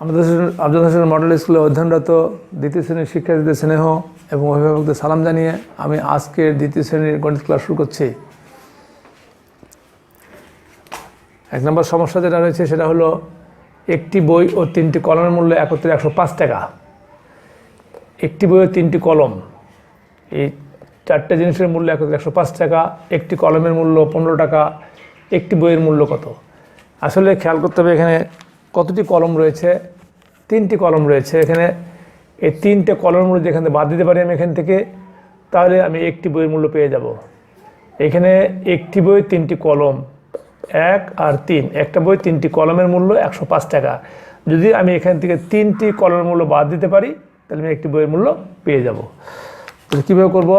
আমাদের আফজাল হোসেন মডেল স্কুলে অধ্যয়নরত দ্বিতীয় শ্রেণীর শিক্ষার্থীদের স্নেহ এবং অভিভাবকদের সালাম জানিয়ে আমি আজকের দ্বিতীয় শ্রেণীর গণিত ক্লাস শুরু করছি। 1 নম্বর সমস্যা যেটা রয়েছে সেটা হলো একটি বই ও 3টি কলমের মূল্য একত্রে 105 টাকা। একটি বই ও 3টি কলম, এই 4টে জিনিসের মূল্য একত্রে 105 টাকা। একটি কলমের মূল্য 15 টাকা। একটি বইয়ের মূল্য কত? আসলে খেয়াল করতে হবে এখানে কতটি কলম রয়েছে। 3টি কলম রয়েছে এখানে। এই 3টে কলমের মূল্য যেখান থেকে বাদ দিতে পারি আমি এখান থেকে, তাহলে আমি একটি বইয়ের মূল্য পেয়ে যাব। এখানে একটি বই 3টি কলম, 1 আর 3, একটা বই 3টি কলমের মূল্য 105 টাকা। যদি আমি এখান থেকে 3টি কলমের মূল্য বাদ দিতে পারি তাহলে আমি একটি বইয়ের মূল্য পেয়ে যাব। তাহলে কীভাবে করব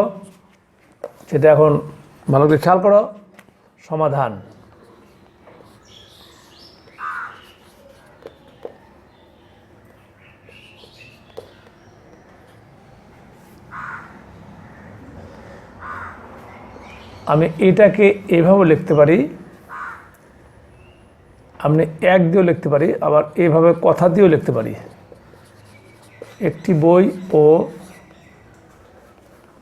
সেটা এখন ভালো করে খেয়াল করো। সমাধান। আমি এটাকে এভাবে লিখতে পারি, আমি 1 দিয়েও লিখতে পারি, আবার এভাবে কথা দিয়েও লিখতে পারি। একটি বই ও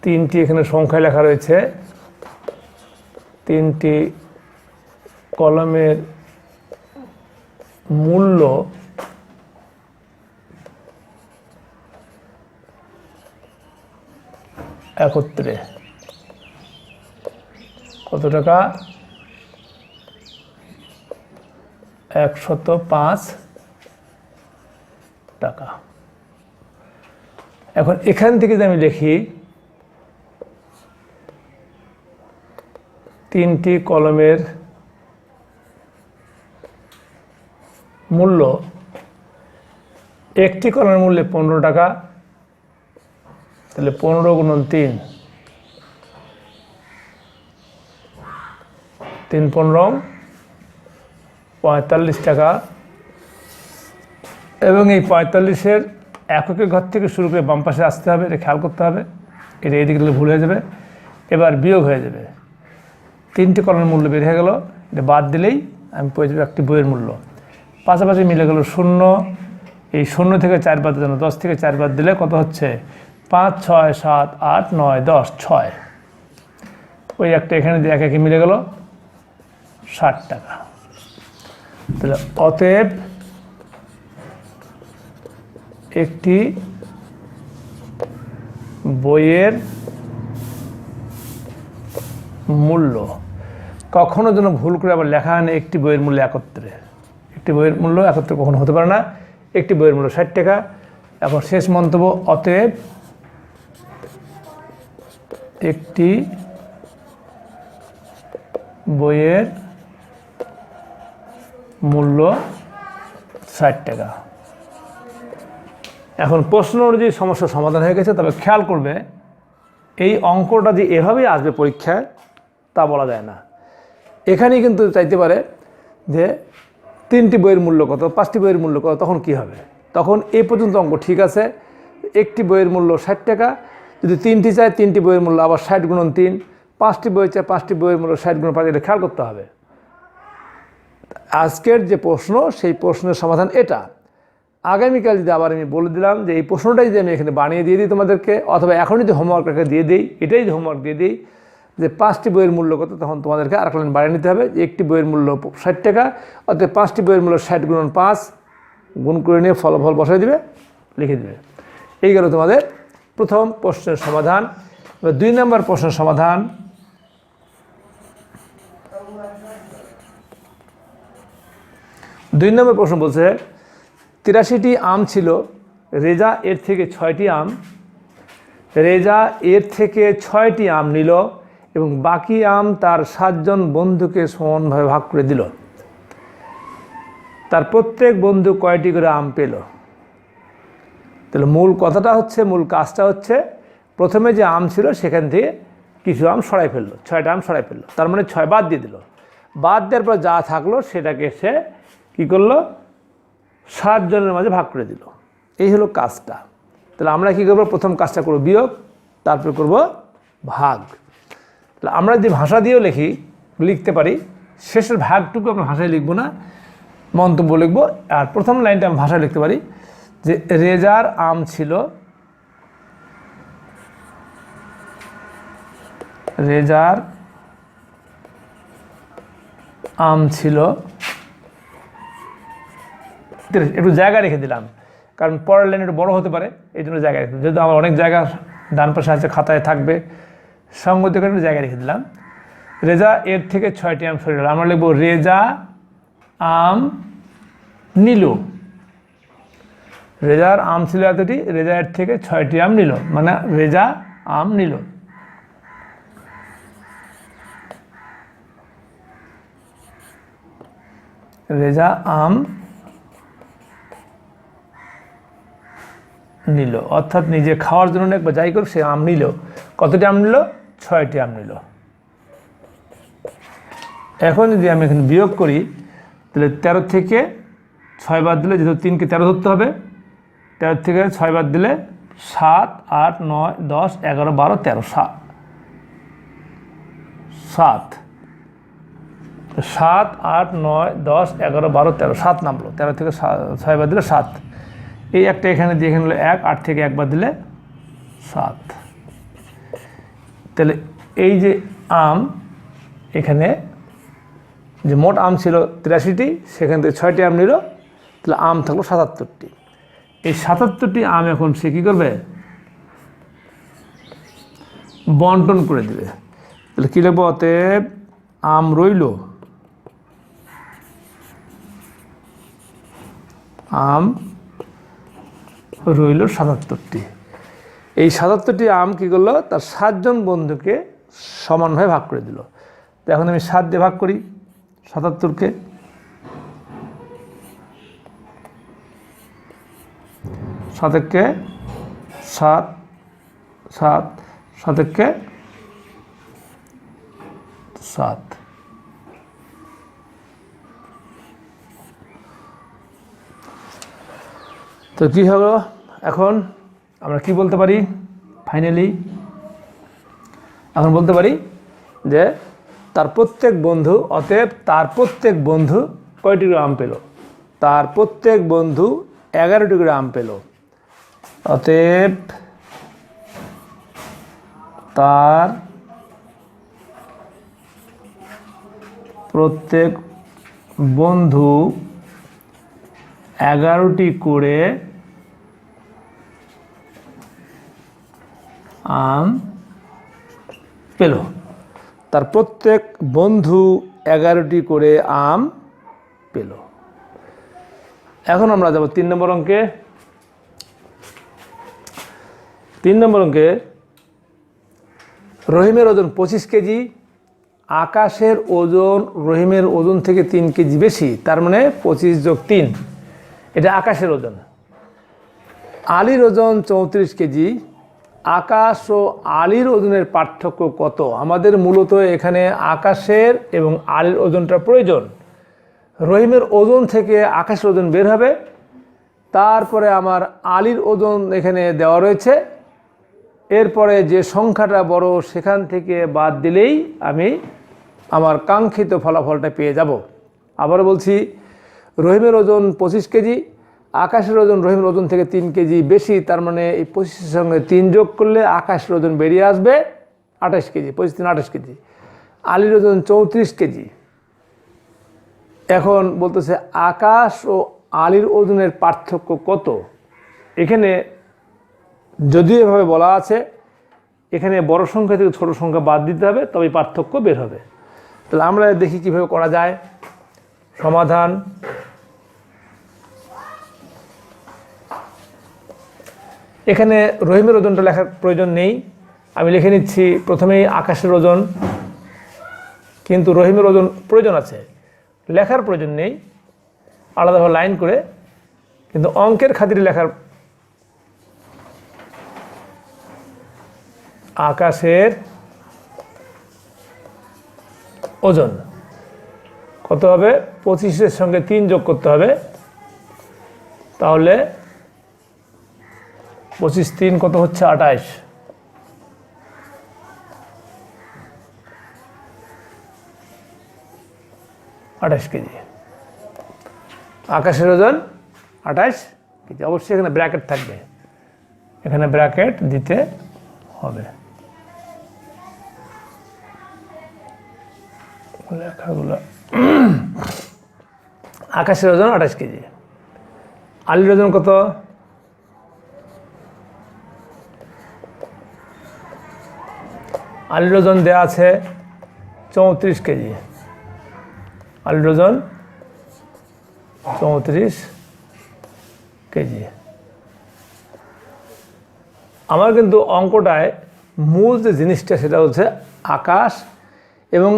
3টি এখানে সংখ্যায় লেখা রয়েছে, 3টি কলমের মূল্য একত্রে কত টাকা? 105 টাকা। এখন এখান থেকে যদি আমি লিখি 3টি কলমের মূল্য, একটি কলমের মূল্যে 15 টাকা, তাহলে 15 × 3, 3 × 15 45 টাকা। এবং এই 45-এর এককের ঘর থেকে শুরু করে বাম পাশে আসতে হবে, এটা খেয়াল করতে হবে। এটা এদিকে ভুল হয়ে যাবে, এবার বিয়োগ হয়ে যাবে। 3টি কলমের মূল্য বের হয়ে গেল, এটা বাদ দিলেই আমি পেয়ে যাবো একটি বইয়ের মূল্য। পাশাপাশি মিলে গেল 0, এই 0 থেকে 4 বাদ দেওয়া, 10 থেকে 4 বাদ দিলে কত হচ্ছে? 5, 6, 7, 8, 9, 10, 6। ওই একটা এখানে দিয়ে একে মিলে গেল 60 টাকা। তাহলে অতএব একটি বইয়ের মূল্য, কখনো যেন ভুল করে আবার লেখা হয় না একটি বইয়ের মূল্য একত্রে। একটি বইয়ের মূল্য একত্রে কখনো হতে পারে না। একটি বইয়ের মূল্য 60 টাকা। এখন শেষ মন্তব্য, অতএব একটি বইয়ের মূল্য 60 টাকা। এখন প্রশ্ন অনুযায়ী সমস্যার সমাধান হয়ে গেছে, তবে খেয়াল করবে এই অঙ্কটা যে এভাবেই আসবে পরীক্ষায় তা বলা যায় না। এখানেই কিন্তু চাইতে পারে যে 3টি বইয়ের মূল্য কত, 5টি বইয়ের মূল্য কত, তখন কি হবে? তখন এই পর্যন্ত অঙ্ক ঠিক আছে, একটি বইয়ের মূল্য 60 টাকা। যদি 3টি চায় 3টি বইয়ের মূল্য আবার 60 × 3, 5টি বই চায় 5টি বইয়ের মূল্য 60 × 5, এটা খেয়াল করতে হবে। আজকের যে প্রশ্ন সেই প্রশ্নের সমাধান এটা। আগামীকাল যদি আবার আমি বলে দিলাম যে এই প্রশ্নটাই যদি আমি এখানে বানিয়ে দিয়ে দিই তোমাদেরকে, অথবা এখন যদি হোমওয়ার্কটাকে দিয়ে দিই, এটাই যদি হোমওয়ার্ক দিয়ে দিই যে 5টি বইয়ের মূল্য কত, তখন তোমাদেরকে আরেকটা লাইন বাড়িয়ে নিতে হবে। একটি বইয়ের মূল্য 60 টাকা, অর্থাৎ 5টি বইয়ের মূল্য 60 × 5, গুণ করে নিয়ে ফলাফল বসাই দিবে, লিখে দেবে। এই গেল তোমাদের প্রথম প্রশ্নের সমাধান। এবার 2 নম্বর প্রশ্নের সমাধান। 2 নম্বর প্রশ্ন বলছে 83টি আম ছিল, রেজা এর থেকে 6টি আম, রেজা এর থেকে 6টি আম নিল এবং বাকি আম তার 7 জন বন্ধুকে সমানভাবে ভাগ করে দিল। তার প্রত্যেক বন্ধু কয়টি করে আম পেল? তাহলে মূল কথাটা হচ্ছে, মূল কাজটা হচ্ছে, প্রথমে যে আম ছিল সেখান থেকে কিছু আম সরাই ফেললো, 6টা আম সরাই ফেললো, তার মানে 6 বাদ দিয়ে দিল। বাদ দেওয়ার পর যা থাকলো সেটাকে সে কী করলো? 7 জনের মাঝে ভাগ করে দিল। এই হলো কাজটা। তাহলে আমরা কী করবো? প্রথম কাজটা করবো বিয়োগ, তারপর করব ভাগ। আমরা যদি ভাষা দিয়েও লিখতে পারি, শেষের ভাগটুকু আমরা ভাষায় লিখব না, মন্তব্য লিখবো। আর প্রথম লাইনটা আমি ভাষায় লিখতে পারি যে রেজার আম ছিল, রেজার আম ছিল, একটু জায়গা রেখে দিলাম কারণ পরের লাইন একটু বড় হতে পারে, এই জন্য জায়গা রেখে, যেহেতু আমার অনেক জায়গা ডান পাশে আছে খাতায় থাকবে, সঙ্গতি করে একটু জায়গা রেখে দিলাম। রেজা এর থেকে 6টি আম সরে গেল, আমরা লিখব রেজা আম নিল। রেজার আম ছিল এতটি, রেজা এর থেকে 6টি আম নিল, মানে রেজা আম নিল। রেজা আম নিল, অর্থাৎ নিজে খাওয়ার জন্য বা যাই করুক সে আম নিল। কতটি আম নিল? 6টি আম নিল। এখন যদি আমি এখানে বিয়োগ করি তাহলে 13 থেকে 6 বাদ দিলে, যেহেতু 3কে 13 ধরতে হবে, 13 থেকে 6 বাদ দিলে 7, 8, 9, 10, 11, 12, 13, 7, 8, 9, 10, 11, 12, 13, 7 নামলো। 13 থেকে 6 বাদ দিলে 7, এই একটা এখানে দিয়ে এখানে হলো 1, 8 থেকে 1 বাদ দিলে 7। তাহলে এই যে আম, এখানে যে মোট আম ছিল 83টি, সেখান থেকে 6টি আম নিল, তাহলে আম থাকলো 77টি। এই 77টি আম এখন সে কী করবে? বন্টন করে দেবে। তাহলে কী লিখব? অতএব আম রইল, আম রইল 77টি। এই 77টি আম কী করলো? তার 7 জন বন্ধুকে সমানভাবে ভাগ করে দিল। তো এখন আমি 7 দিয়ে ভাগ করি 77কে, 7 7, 7, 7। তো কী হলো? এখন আমরা কি বলতে পারি? ফাইনালি এখন বলতে পারি যে তার প্রত্যেক বন্ধু, অতএব তার প্রত্যেক বন্ধু কয়টি করে আম পেল? তার প্রত্যেক বন্ধু 11টি করে আম পেল। অতএব তার প্রত্যেক বন্ধু 11টি করে আম পেল। তার প্রত্যেক বন্ধু 11টি করে আম পেল। এখন আমরা যাব 3 নম্বর অঙ্কে। 3 নম্বর অঙ্কে রহিমের ওজন 25 কেজি, আকাশের ওজন রহিমের ওজন থেকে 3 কেজি বেশি, তার মানে 25 যোগ 3, এটা আকাশের ওজন। আলীর ওজন 34 কেজি, আকাশ ও আলীর ওজনের পার্থক্য কত? আমাদের মূলত এখানে আকাশের এবং আলীর ওজনটা প্রয়োজন। রহিমের ওজন থেকে আকাশের ওজন বের হবে, তারপরে আমার আলীর ওজন এখানে দেওয়া রয়েছে, এরপরে যে সংখ্যাটা বড় সেখান থেকে বাদ দিলেই আমি আমার কাঙ্ক্ষিত ফলাফলটা পেয়ে যাব। আবার বলছি, রহিমের ওজন 25 কেজি, আকাশের ওজন রহিমের ওজন থেকে 3 কেজি বেশি, তার মানে এই 25-এর সঙ্গে 3 যোগ করলে আকাশের ওজন বেরিয়ে আসবে 28 কেজি। 25, 3, 28 কেজি। আলীর ওজন 34 কেজি। এখন বলতেছে আকাশ ও আলীর ওজনের পার্থক্য কত? এখানে যদিও এভাবে বলা আছে, এখানে বড় সংখ্যা থেকে ছোট সংখ্যা বাদ দিতে হবে, তবে পার্থক্য বের হবে। তাহলে আমরা দেখি কিভাবে করা যায়। সমাধান, এখানে রহিমের ওজনটা লেখার প্রয়োজন নেই, আমি লিখে নিচ্ছি প্রথমেই আকাশের ওজন, কিন্তু রহিমের ওজন প্রয়োজন আছে, লেখার প্রয়োজন নেই, আলাদাভাবে লাইন করে, কিন্তু অঙ্কের খাতিরে লেখার। আকাশের ওজন কত হবে? 25-এর সঙ্গে 3 যোগ করতে হবে, তাহলে 25, 3 কত হচ্ছে? 28। কেজি। আকাশের ওজন 28 কেজি। অবশ্যই এখানে ব্র্যাকেট থাকবে, এখানে ব্র্যাকেট দিতে হবে। লেখাগুলো আকাশের ওজন 28 কেজি। আলির ওজন কত? আলির ওজন দেওয়া আছে 34 কেজি। আলির ওজন 34 কেজি। আমার কিন্তু অঙ্কটায় মূল যে জিনিসটা সেটা হচ্ছে আকাশ এবং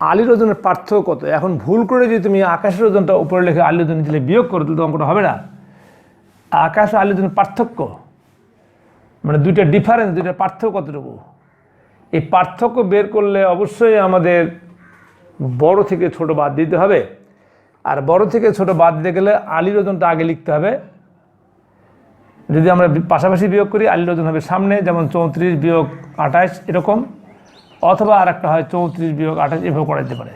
আলির ওজনের পার্থক্য কত। এখন ভুল করে যদি তুমি আকাশের ওজনটা উপরে লিখে আলির ওজন দিলে বিয়োগ করো, তাহলে তো অঙ্কটা হবে না। আকাশ ও আলির ওজনের পার্থক্য মানে দুইটা ডিফারেন্স, দুইটা পার্থক্য কতটুকু, এই পার্থক্য বের করলে অবশ্যই আমাদের বড় থেকে ছোট বাদ দিতে হবে। আর বড় থেকে ছোট বাদ দিতে গেলে আলির ওজনটা আগে লিখতে হবে। যদি আমরা পাশাপাশি বিয়োগ করি, আলির ওজন হবে সামনে, যেমন 34 বিয়োগ 28 এরকম, অথবা আর একটা হয় 34 বিয়োগ 28, এভাবে করা যেতে পারে।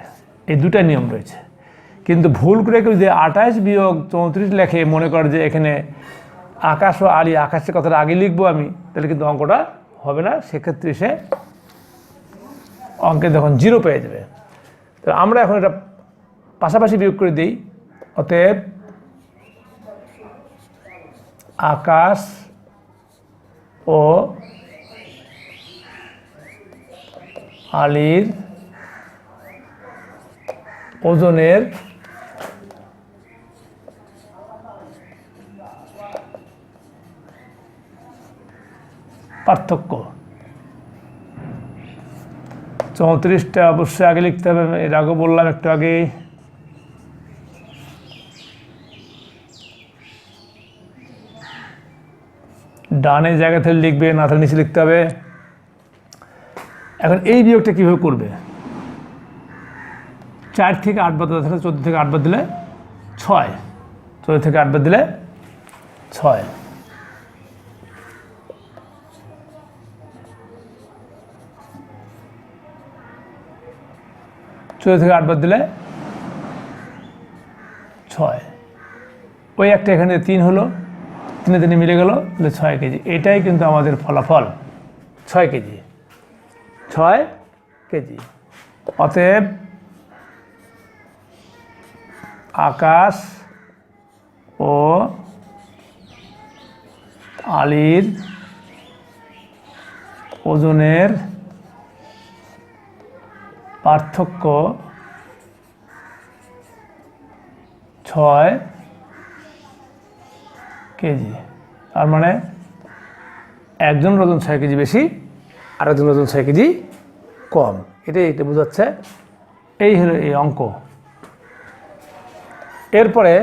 এই দুটা নিয়ম রয়েছে। কিন্তু ভুল করে কেউ যদি 28 বিয়োগ 34 লেখে, মনে করে যে এখানে আকাশ ও আলি, আকাশের কথাটা আগে লিখবো আমি, তাহলে কিন্তু অঙ্কটা হবে না। সেক্ষেত্রে সে অঙ্কে তখন 0 পেয়ে যাবে। তো আমরা এখন এটা পাশাপাশি বিয়োগ করে দিই। অতএব আকাশ ও আলির ওজনের পার্থক্য। 34টা অবশ্যই আগে লিখতে হবে, এর আগে বললাম একটু আগে। ডানের জায়গা থেকে লিখবে, না থাকলে নিচে লিখতে হবে। এখন এই বিয়োগটা কীভাবে করবে? 4 থেকে 8 বাদ দিলে 14 থেকে 8 বাদ দিলে 6, 14 থেকে 8 বাদ দিলে 6, 14 থেকে 8 বাদ দিলে 6, ওই একটা এখানে 3 হলো, 3 3 মিলে গেল, তাহলে 6 কেজি। এটাই কিন্তু আমাদের ফলাফল, 6 কেজি, 6 কেজি। অতএব আকাশ ও আলির ওজনের পার্থক্য 6 কেজি। তার মানে একজনের ওজন 6 কেজি বেশি, আর একজনের ওজন 6 কেজি কম। এটা বোঝাচ্ছে। এই হলো এই অঙ্ক। এরপরে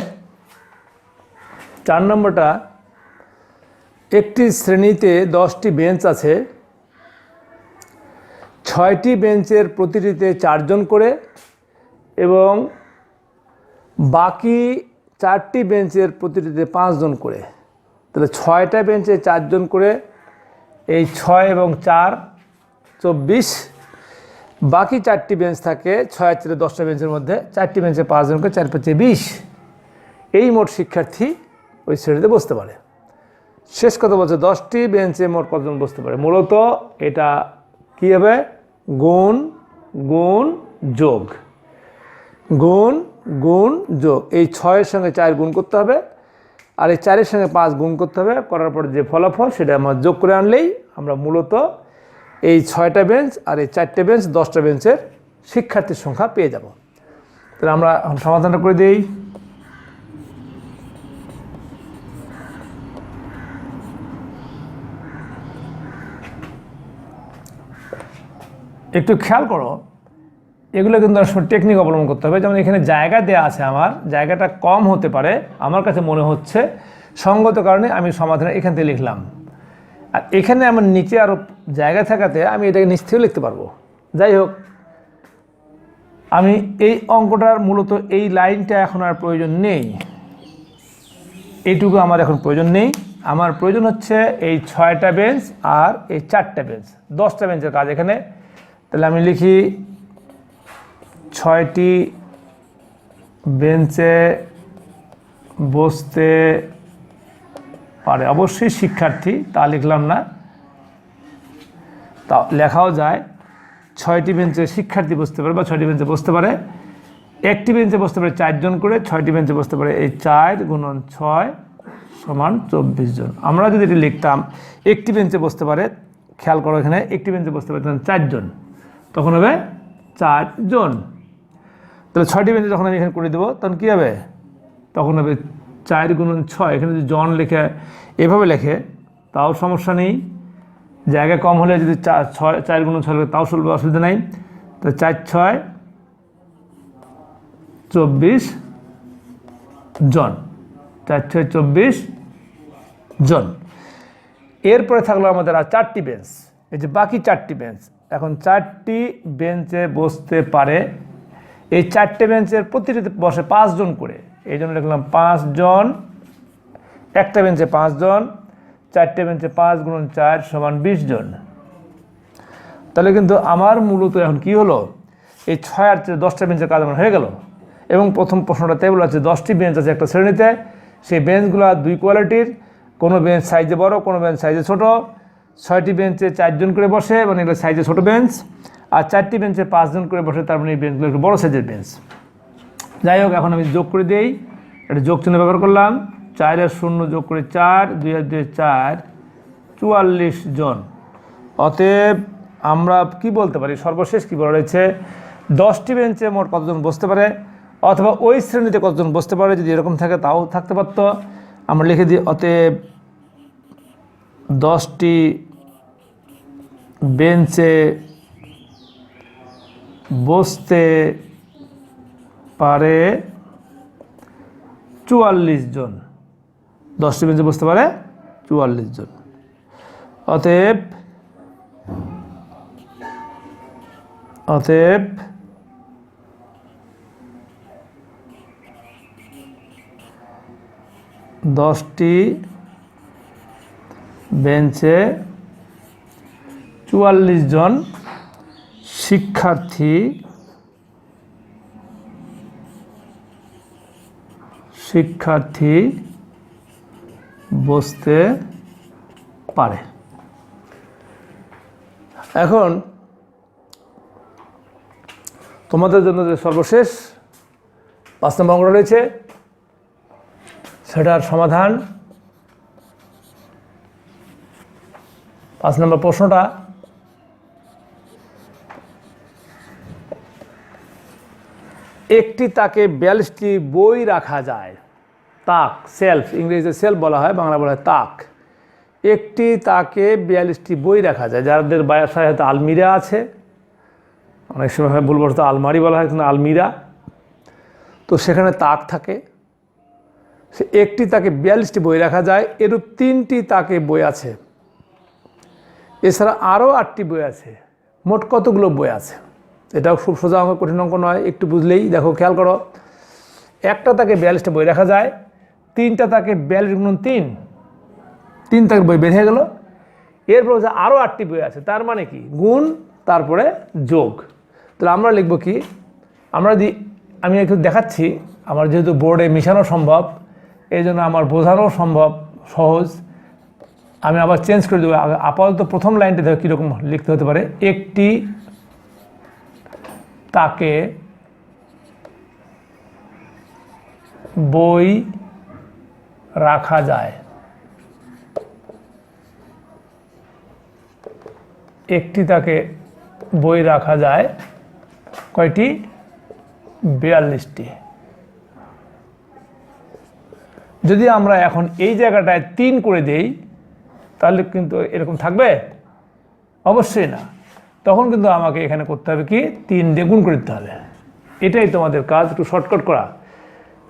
4 নম্বরটা, একটি শ্রেণীতে 10টি বেঞ্চ আছে, 6টি বেঞ্চের প্রতিটিতে 4 জন করে এবং বাকি 4টি বেঞ্চের প্রতিটিতে 5 জন করে। তাহলে 6টা বেঞ্চে 4 জন করে, এই 6 এবং 4 24, বাকি 4টি বেঞ্চ থাকে 6 ছেড়ে 10টা বেঞ্চের মধ্যে, 4টি বেঞ্চে 5 জন করে, 4 5 20। এই মোট শিক্ষার্থী ওই শ্রেণীতে বসতে পারে। শেষ কথা বলছে 10টি বেঞ্চে মোট কতজন বসতে পারে। মূলত এটা কী হবে? গুণ গুণ যোগ, গুণ গুণ যোগ। এই 6-এর সঙ্গে 4 গুণ করতে হবে, আর এই 4-এর সঙ্গে 5 গুণ করতে হবে। করার পর যে ফলাফল সেটা আমরা যোগ করে আনলেই আমরা মূলত এই 6টা বেঞ্চ আর এই 4টে বেঞ্চ, 10টা বেঞ্চের শিক্ষার্থীর সংখ্যা পেয়ে যাব। তাহলে আমরা এখন সমাধানটা করে দিই। একটু খেয়াল করো, এগুলো কিন্তু আসলে টেকনিক অবলম্বন করতে হবে। যেমন এখানে জায়গা দেওয়া আছে, আমার জায়গাটা কম হতে পারে, আমার কাছে মনে হচ্ছে সঙ্গত কারণে আমি সমাধান এখান থেকে লিখলাম। আর এখানে আমার নিচে আরও জায়গা থাকাতে আমি এটাকে নিচ থেকেও লিখতে পারবো। যাই হোক, আমি এই অঙ্কটার মূলত এই লাইনটা এখন আর প্রয়োজন নেই, এইটুকু আমার এখন প্রয়োজন নেই। আমার প্রয়োজন হচ্ছে এই 6টা বেঞ্চ আর এই 4টা বেঞ্চ, 10টা বেঞ্চের কাজ এখানে। তাহলে আমি লিখি 6টি বেঞ্চে বসতে পারে, অবশ্যই শিক্ষার্থী, তা লিখলাম না, তা লেখাও যায় 6টি বেঞ্চে শিক্ষার্থী বসতে পারে বা 6টি বেঞ্চে বসতে পারে। একটি বেঞ্চে বসতে পারে 4 জন করে, 6টি বেঞ্চে বসতে পারে এই 4 গুণন 6 সমান 24 জন। আমরা যদি এটি লিখতাম একটি বেঞ্চে বসতে পারে, খেয়াল করো এখানে একটি বেঞ্চে বসতে পারে তখন 4 জন, তখন হবে 4 জন। তাহলে 6টি বেঞ্চে যখন আমি এখানে করে দেবো তখন কী হবে, তখন হবে 4 গুণন 6। এখানে যদি জন লেখে এভাবে লেখে তাও সমস্যা নেই, জায়গা কম হলে যদি 4 গুণন 6 লেখে তাও অসুবিধা নেই। তো 4 6 24 জন, 4 6 24 জন। এরপরে থাকলো আমাদের আর 4টি বেঞ্চ, এই যে বাকি 4টি বেঞ্চ। এখন 4টি বেঞ্চে বসতে পারে, এই 4টে বেঞ্চের প্রতিটিতে বসে 5 জন করে, এই জন্য লিখলাম 5 জন। একটা বেঞ্চে 5 জন, 4টে বেঞ্চে 5 গুণন 4 সমান 20 জন। তাহলে কিন্তু আমার মূলত এখন কি হলো, এই 6 আর 10টা বেঞ্চের কাজ আমার হয়ে গেল। এবং প্রথম প্রশ্নটাতে বলা আছে 10টি বেঞ্চ আছে একটা শ্রেণীতে, সেই বেঞ্চগুলো 2 কোয়ালিটির, কোনো বেঞ্চ সাইজে বড়, কোনো বেঞ্চ সাইজে ছোট। 6টি বেঞ্চে 4 জন করে বসে, মানে এগুলো সাইজে ছোট বেঞ্চ, আর 4টি বেঞ্চে 5 জন করে বসে, তার মানে এই বেঞ্চগুলো একটু বড় সাইজের বেঞ্চ। যাই হোক, এখন আমি যোগ করে দিই, এটা যোগ চিহ্ন ব্যবহার করলাম, 4 আর 0 যোগ করে 4, 2 আর 2 4, 44 জন। অতএব আমরা কি বলতে পারি, সর্বশেষ কি বলা রয়েছে, 10টি বেঞ্চে মোট কতজন বসতে পারে, অথবা ওই শ্রেণীতে কতজন বসতে পারে, যদি এরকম থাকে তাও থাকতে পারতো। আমরা লিখে দিই, অতএব 10টি বেঞ্চে বসতে পারে 44 জন, 10টি বেঞ্চে বসতে পারে 44 জন। অতএব 10টি বেঞ্চে 44 জন শিক্ষার্থী বসতে পারে। এখন তোমাদের জন্য যে সর্বশেষ 5 নম্বর অঙ্কটা রয়েছে সেটার সমাধান। 5 নম্বর প্রশ্নটা, একটি তাকে 42টি বই রাখা যায়, তাক, সেলফ, ইংরেজিতে সেলফ বলা হয়, বাংলা বলা হয় তাক। একটি তাকে 42টি বই রাখা যায়, যাদের বাসায় হয়তো আলমিরা আছে, অনেক সময় হয় ভুলবশত আলমারি বলা হয়, কিন্তু আলমিরা, তো সেখানে তাক থাকে। সে একটি তাকে 42টি বই রাখা যায়, এরূপ 3টি তাকে বই আছে, এছাড়া আরও 8টি বই আছে, মোট কতগুলো বই আছে? এটাও খুব সোজা অঙ্ক, কঠিন অঙ্ক নয়, একটু বুঝলেই দেখো, খেয়াল করো। একটা তাকে 42টা বই রাখা যায়, 3টা তাকে 42 গুণন 3 তাকে বই বের হয়ে গেল। এরপর হচ্ছে আরও 8টি বই আছে, তার মানে কি গুণ তারপরে যোগ। তাহলে আমরা লিখব কি, আমরা যদি, আমি একটু দেখাচ্ছি, আমার যেহেতু বোর্ডে মিশানো সম্ভব, এই জন্য আমার বোঝানো সম্ভব সহজ, আমি আবার চেঞ্জ করে দেবো। আপাতত প্রথম লাইনটা দেখো কীরকম লিখতে হতে পারে, একটি তাকে বই রাখা যায়, একটি তাকে বই রাখা যায় কয়টি? 42টি। যদি আমরা এখন এই জায়গাটায় 3 করে দেই তাহলে কিন্তু এরকম থাকবে? অবশ্যই না। তখন কিন্তু আমাকে এখানে করতে হবে কি, 3 দিয়ে গুণ করে দিতে হবে। এটাই তোমাদের কাজ, একটু শর্টকাট করা।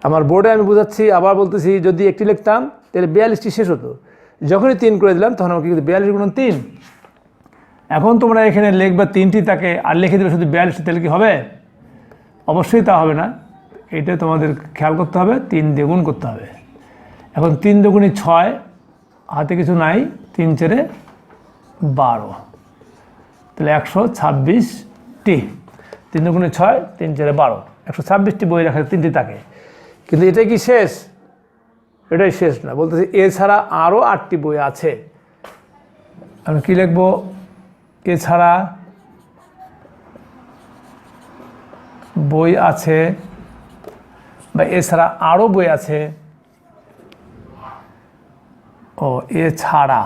আমার বোর্ডে আমি বোঝাচ্ছি, আবার বলতেছি, যদি একটি লিখতাম তাহলে 42টি শেষ হতো, যখনই 3 করে দিলাম তখন আমাকে কিন্তু 42 গুণন 3। এখন তোমরা এখানে লিখবে 3টি তাকে আর লিখে দেবে শুধু 42, তাহলে কি হবে? অবশ্যই তা হবে না, এটা তোমাদের খেয়াল করতে হবে, 3 দিয়ে গুণ করতে হবে। এখন 3 দুগুণে 6, হাতে কিছু নাই, 3 4 12, তাহলে 126টি। 3 দুগুণে 6, 3 4 12, 126টি বই রাখা 3টি তাকে। কিন্তু এটা কি শেষ? এটাই শেষ না, বলতেছি এছাড়া আরও 8টি বই আছে। আমি কি লিখব? এছাড়া বই আছে বা এছাড়া আরও বই আছে। ও এছাড়া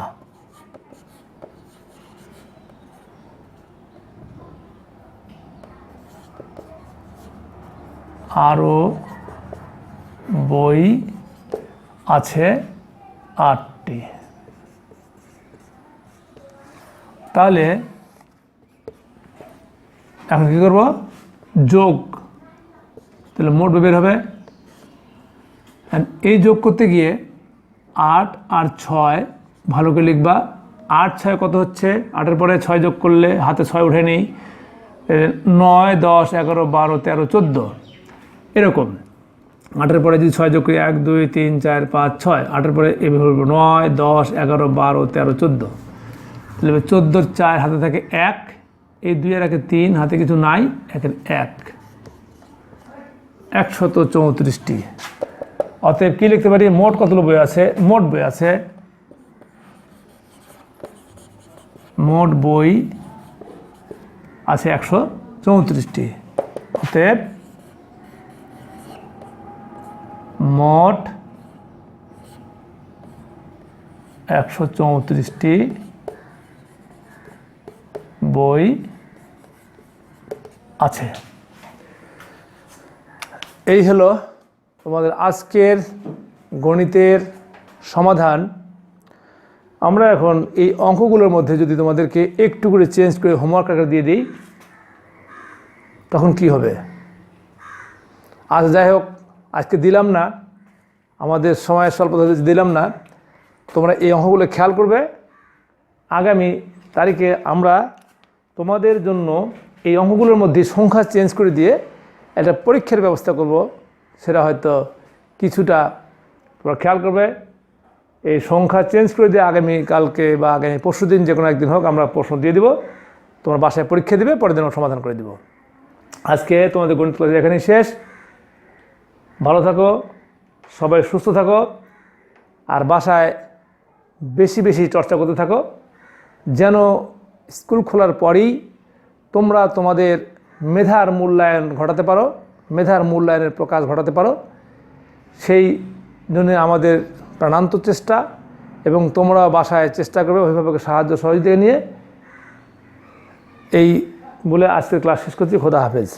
আরও বই আছে 8টি। তাহলে এখন কী করব? যোগ। তাহলে মোট বের হবে। এই যোগ করতে গিয়ে 8 আর 6 ভালো করে লিখবা। 8 6 কত হচ্ছে? 8-এর পরে 6 যোগ করলে হাতে 6 উঠে নেই, 9 10 11 12 13 14 এরকম। 8-এর পরে যদি 6 যোগ করি 1 2 3 4 5 6, 8-এর পরে এভাবে 9 10 11 12 13 14। তাহলে 14-র 4 হাতে থাকে 1, এই 2 আর 1 3, হাতে কিছু নাই, 1-এর 1, 134টি। অতএব কি লিখতে পারি? মোট কতগুলো বই আছে? মোট বই আছে, মোট বই আছে 134টি। অতএব মোট 134টি বই আছে। এই হলো তোমাদের আজকের গণিতের সমাধান। আমরা এখন এই অঙ্কগুলোর মধ্যে যদি তোমাদেরকে একটু করে চেঞ্জ করে হোমওয়ার্ক আকারে দিয়ে দিই, তখন কি হবে? আজ যাই হোক, আজকে দিলাম না, আমাদের সময়ের স্বল্পতা দিলাম না। তোমরা এই অঙ্কগুলো খেয়াল করবে। আগামী তারিখে আমরা তোমাদের জন্য এই অঙ্কগুলোর মধ্যে সংখ্যা চেঞ্জ করে দিয়ে একটা পরীক্ষার ব্যবস্থা করব। সেটা হয়তো কিছুটা তোমরা খেয়াল করবে। এই সংখ্যা চেঞ্জ করে দিয়ে আগামীকালকে বা আগামী পরশু দিন, যে কোনো একদিন হোক, আমরা প্রশ্ন দিয়ে দিব। তোমার বাসায় পরীক্ষা দিবে, পরের দিন সমাধান করে দিব। আজকে তোমাদের গণিত ক্লাস এখানেই শেষ। ভালো থাকো, সবাই সুস্থ থাকো, আর বাসায় বেশি বেশি চর্চা করতে থাকো, যেন স্কুল খোলার পরেই তোমরা তোমাদের মেধার মূল্যায়ন ঘটাতে পারো, মেধার মূল্যায়নের প্রকাশ ঘটাতে পারো। সেই জন্য আমাদের প্রাণান্ত চেষ্টা, এবং তোমরা বাসায় চেষ্টা করবে অভিভাবকের সাহায্য সহযোগিতা নিয়ে। এই বলে আজকের ক্লাস শেষ করছি। খোদা হাফেজ।